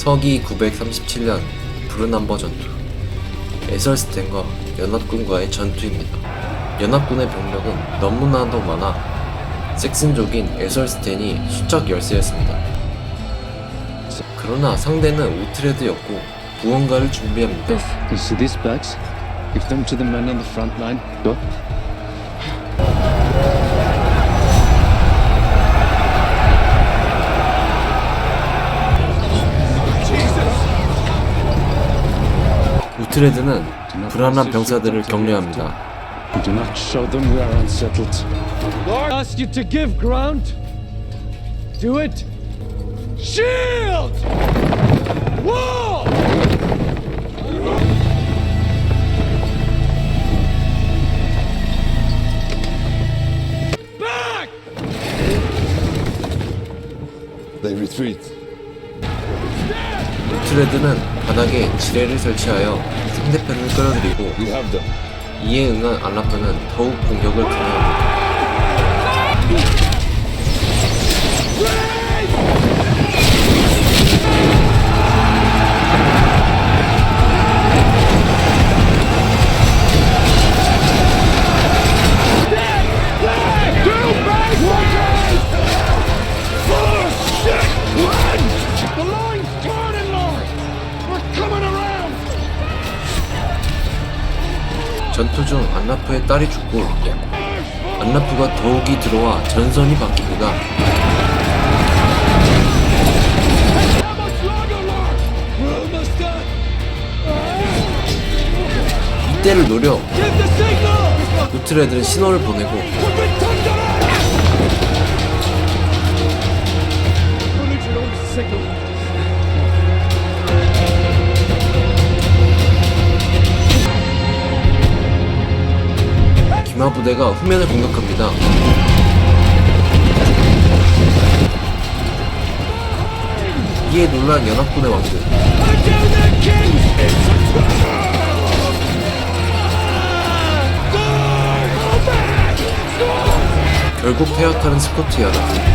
서기 937년 브루남버 전투. 에설스텐과 연합군과의 전투입니다. 연합군의 병력은 너무나도 많아 섹슨족인 에설스텐이 수적 열세였습니다. 그러나 상대는 우트레드였고 무언가를 준비합니다. You see these bags? Give them to the men on the front line. Go. 우트레드는 불안한 병사들을 격려합니다. We do not show them we are unsettled. Lord, ask you to give ground. Do it. Shield! Wall! Back! They retreat. 우트레드는 바닥에 지뢰를 설치하여 상대편을 끌어들이고 We have them. 이에 응한 안라프는 더욱 공격을 강화합니다. The line's turning, Lord. We're coming around. 전투 중 안라프의 딸이 죽고 안라프가 더욱이 들어와 전선이 바뀝니다. How much longer, Lord? We're almost done. 이때를 노려 Give the signal. 우트레드는 신호를 보내고 We've been turned around. We'll need your own signal. 기마 부대가 후면을 공격합니다. 이에 놀란 연합군의 왕들. Until the king is 결국 퇴학하는 스코티아다.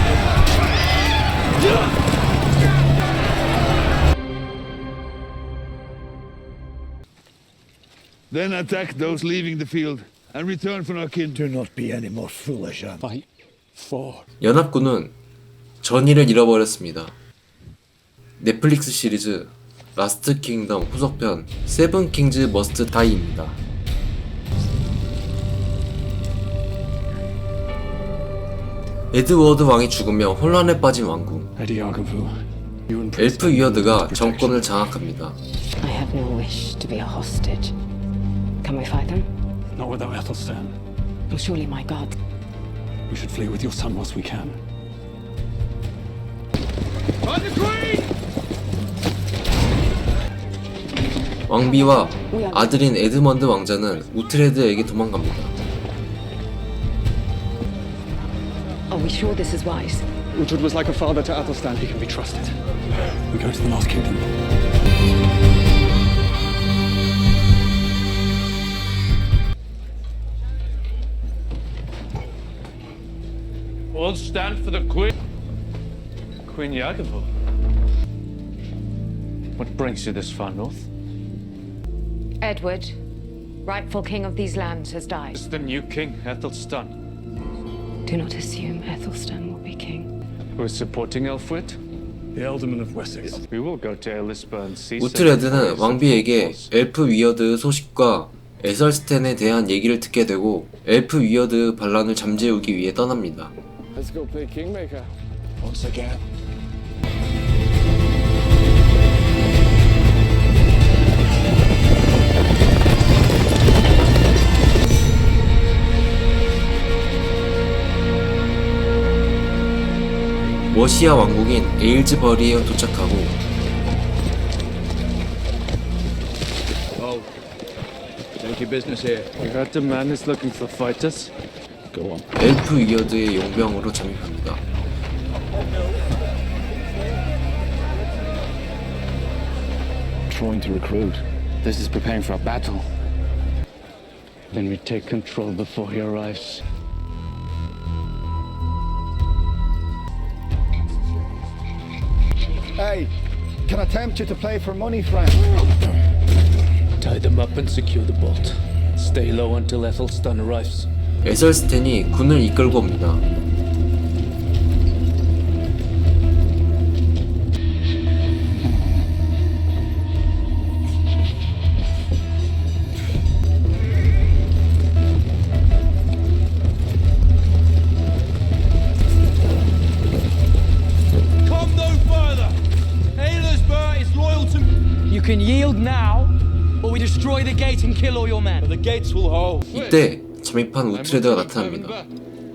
Then attack those leaving the field and return for our kin. Do not be any more foolish, Anne. Fight for. 연합군은 전의를 잃어버렸습니다. 넷플릭스 시리즈 라스트 킹덤 후속편 세븐 킹즈 머스트 다이입니다. 에드워드 왕이 죽으며 혼란에 빠진 왕궁. Ediagavu. You and 엘프 위어드가 정권을 장악합니다. I have no wish to be a hostage. Can we fight them? Not without Ethelstan. Oh, surely my God. We should flee with your son whilst we can. On the queen. 왕비와 아들인 에드먼드 왕자는 우트레드에게 도망갑니다. Are we sure this is wise? Uhtred was like a father to Athelstan. He can be trusted. We go to the North Kingdom. All stand for the Queen. Queen Yagavo. What brings you this far north? Edward, rightful king of these lands, has died. Is the new king, Ethelstan, Do not assume Ethelstan will be king. who is supporting Elfwit? The Alderman of Wessex. We will go to Elisburn and see. 우트레드는 왕비에게 엘프 위어드 소식과 에설스텐에 대한 얘기를 듣게 되고 엘프 위어드 반란을 잠재우기 위해 떠납니다. Let's go play Kingmaker. Once again. 머시아 왕국인 에일즈버리에 도착하고 Oh, safety business here. We heard the man is looking for fighters. Go on. 엘프 위어드의 용병으로 잠입합니다. Trying to recruit. This is preparing for a battle. Then we take control before he arrives. Hey, can I tempt you to play for money, friend? Tie them up and secure the bolt. Stay low until Ethelstan arrives. 에설스텐이 군을 이끌고 옵니다. Come no further! Aylesbury is loyal to me. You can yield now, or we destroy the gate and kill all your men. But the gates will hold. 이때 잠입한 우트레드가 나타납니다.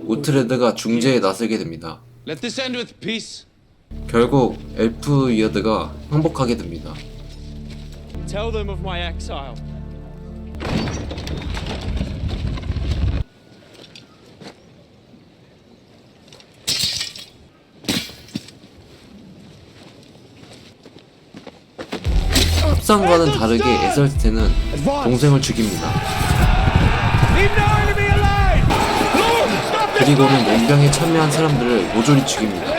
우트레드가 중재에 나서게 됩니다. Let this end with peace. 결국 엘프 위어드가 항복하게 됩니다. Tell them of my exile. 협상과는 다르게 에설스텐은 동생을 죽입니다. Leave no enemy alive! Lord, stop this! 그리고는 용병에 참여한 사람들을 모조리 죽입니다.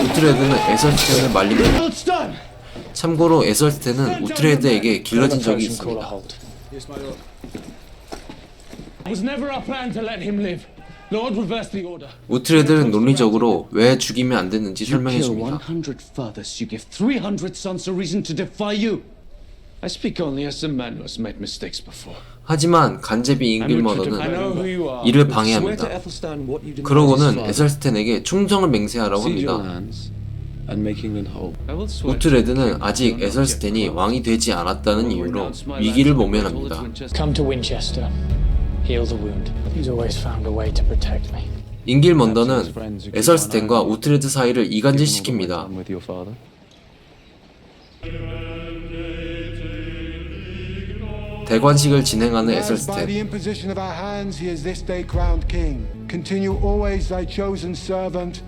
우트레드는 에설스텐을 말립니다. 참고로 에설스텐은 우트레드에게 길러진 적이 있습니다. It was never our plan to let him live. Lord, reverse the order. 우트레드는 논리적으로 왜 죽이면 안 됐는지 설명해 줍니다. 100 fathers, you give 300 sons a reason to defy you. I speak only as a man who has made mistakes before. 하지만 간제비 잉글머더는 you are. 이를 방해합니다. 그러고는 에설스텐에게 충성을 맹세하라고 합니다. I will swear. 우트레드는 아직 에설스텐이 왕이 되지 않았다는 이유로 위기를 모면합니다. Come to Winchester. Heal the wound. He's always found a way to protect me. 잉길먼더는 에설스텐과 우트레드 사이를 이간질시킵니다. 대관식을 진행하는 By 에설스텐. the imposition of our hands, he is this day crowned king. Continue always thy chosen servant,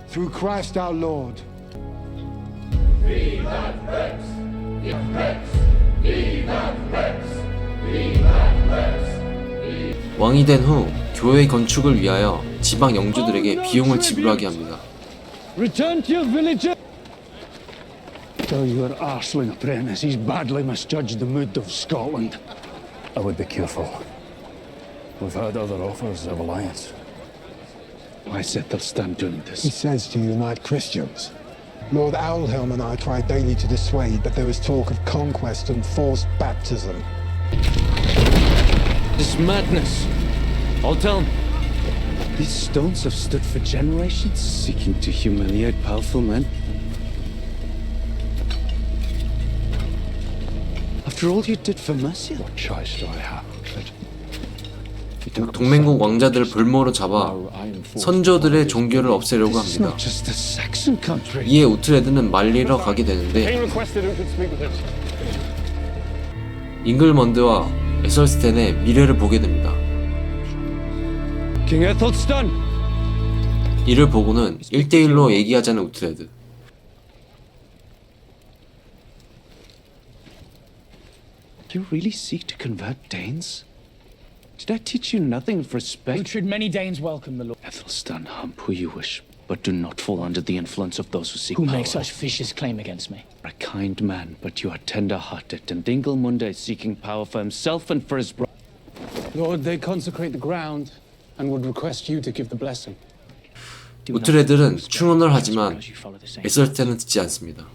through Christ our Lord. 왕이 된 후 교회 건축을 위하여 지방 영주들에게 비용을 지불하게 합니다. Return to your village. Tell your arsling apprentice he's badly misjudged the mood of Scotland. I would be careful. We've had other offers of alliance. Why is Ethelstan doing He this? says to unite Christians. Lord Owlhelm and I tried daily to dissuade, but there was talk of conquest and forced baptism. This madness. I'll tell him. These stones have stood for generations, seeking to humiliate powerful men. After all you did for Mercia, What choice do I have, Clifford? 동맹국 왕자들을 볼모로 잡아 선조들의 종교를 없애려고 this is 합니다. not just a Saxon country. 이에 우트레드는 말리러 가게 되는데 Requested who could speak with him. 잉글먼드와 에설스텐의 미래를 보게 됩니다. King Ethelstan. 이를 보고는 1대1로 얘기하자는 우트레드. Do you really seek to convert Danes? Did I teach you nothing of respect? Should many Danes welcome the Lord? Ethelstan, hump who you wish, but do not fall under the influence of those who seek Who power. makes such vicious claim against me? A kind man, but you are tender-hearted, and Ingilmund is seeking power for himself and for his brother. Lord, they consecrate the ground and would request you to give the blessing. 우트레드는 충원을 하지만 에설스텐은 듣지 않습니다.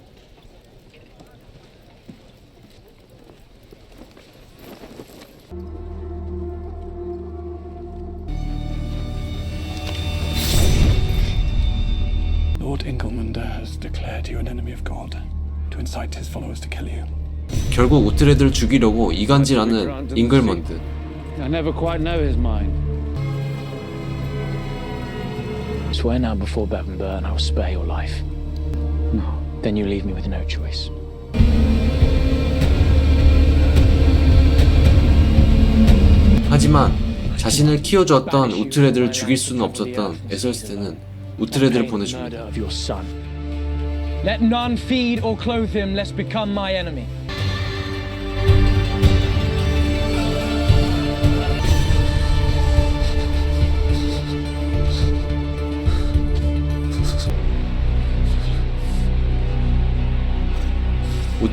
Lord Ingilmander has declared you an enemy of God to incite his followers to kill you. 결국 우트레드를 죽이려고 이간질하는 잉글먼드. I never quite know his mind. Swear now before Bevan Burn I will spare your life. No. Then you leave me with no choice. 하지만 자신을 키워주었던 우트레드를 죽일 수는 없었던 에설스텐은 우트레드를 보내줍니다. Murder of your son. Let none feed or clothe him, lest become my enemy.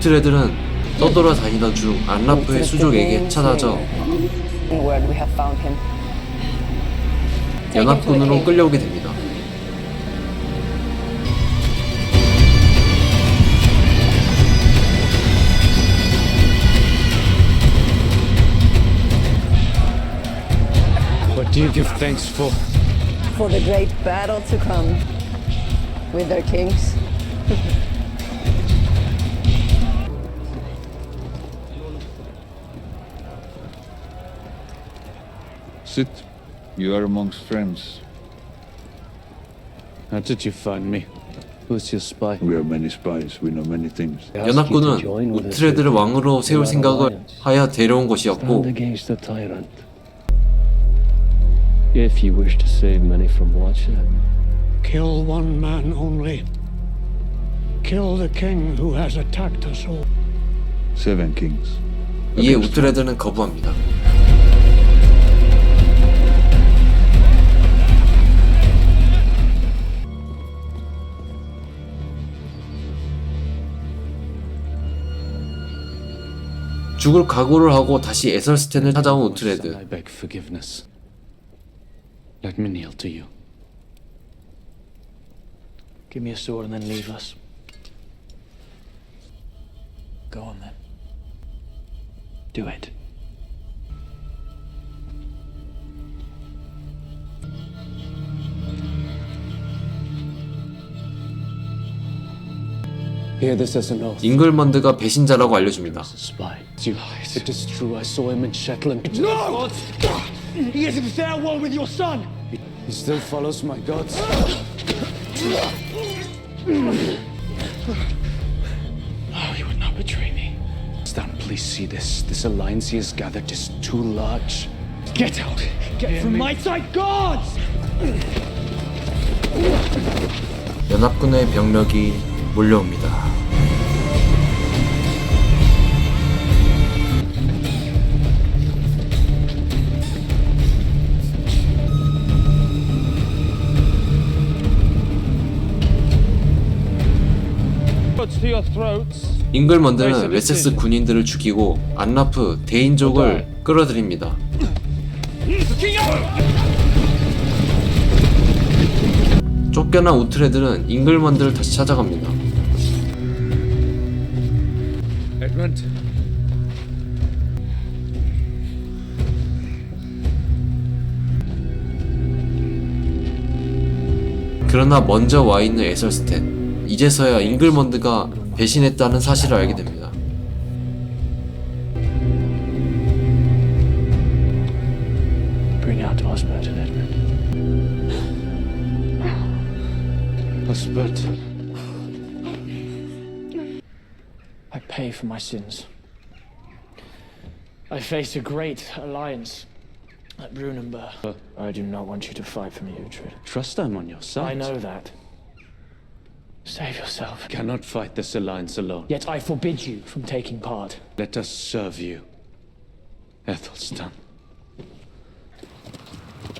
우트레드는 떠돌아다니던 중 안라프의 수족에게 찾아져 Word we have found him. 연합군으로 끌려오게 됩니다. What do you give thanks for? For the great battle to come with their kings. Sit. You are amongst friends. How did you find me? Who's your spy? We are many spies. We know many things. 연합군은 우트레드를 왕으로 세울 생각을 하여 데려온 것이었고 against the tyrant. If you wish to save many from bloodshed. Kill one man only. Kill the king who has attacked us all. 7 kings. 이에 우트레드는 거부합니다. 죽을 각오를 하고 다시 에설스텐을 찾아온 I 우트레드. beg forgiveness. Let me kneel to you. Give me a sword and then leave us. Go on then. Do it. Hear this as an oath. 잉글먼드가 배신자라고 알려줍니다. Spy. You lied. It is true. I saw him in Shetland. No! He is in fair war with your son! He still follows my gods. Oh, you would not betray me. Stan, please see this. This alliance he has gathered is too large. Get out! Get from my sight, gods! 연합군의 병력이 몰려옵니다. To your throats. 잉글먼드는 웨섹스 군인들을 죽이고 안라프 대인족을 끌어들입니다. 쫓겨난 우트레드는 잉글먼드를 다시 찾아갑니다. Edmund. 그러나 먼저 와 있는 에설스텐. 이제서야 잉글먼드가 배신했다는 사실을 알게 됩니다. Bring out Osbert and Edmund. Osbert. I pay for my sins. I face a great alliance at Brunanburh. I do not want you to fight for me, Uhtred. Trust I'm on your side. I know that. Save yourself. Cannot fight this alliance alone. Yet I forbid you from taking part. Let us serve you, Ethelstan.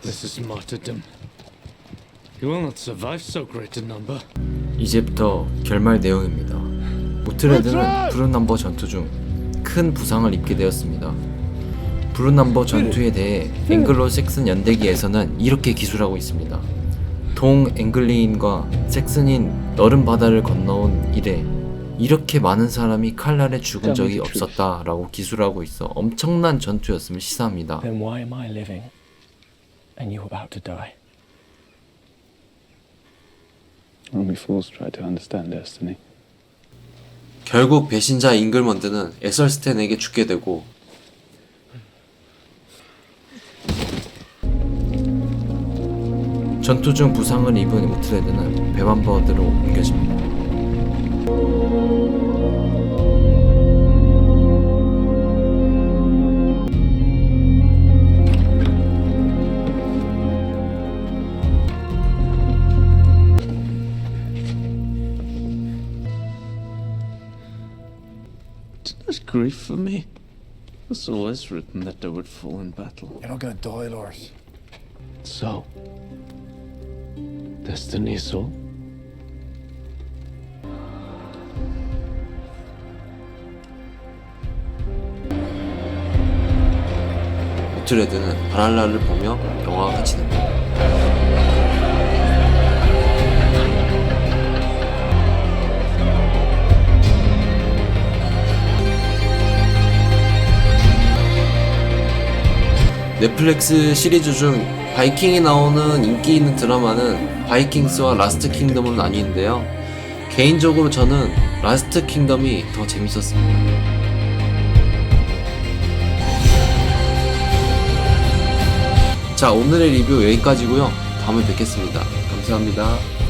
This is martyrdom. You will not survive so great a number. 이제부터 결말 내용입니다. 우트레드는 브룬넘버 전투 중 큰 부상을 입게 되었습니다. 브룬넘버 전투에 대해 앵글로 섹슨 연대기에서는 이렇게 기술하고 있습니다. 동앵글리인과 섹슨인 넓은 바다를 건너온 이래 이렇게 많은 사람이 칼날에 죽은 적이 없었다라고 기술하고 있어 엄청난 전투였음을 시사합니다. Then why am I living and you about to die? Only fools try to understand destiny. 결국 배신자 잉글먼드는 에설스텐에게 죽게 되고 전투 중 부상을 입은 우트레드는 베반버드로 옮겨집니다. Not grief for me. It was always written that I would fall in battle. You're not gonna die, Lars. So, destiny is all. 오트레드는 발할라를 보며 영화가 끝이 납니다. 넷플릭스 시리즈 중 바이킹이 나오는 인기 있는 드라마는 바이킹스와 라스트 킹덤으로 나뉘는데요. 개인적으로 저는 라스트 킹덤이 더 재밌었습니다. 자, 오늘의 리뷰 여기까지고요. 다음에 뵙겠습니다. 감사합니다.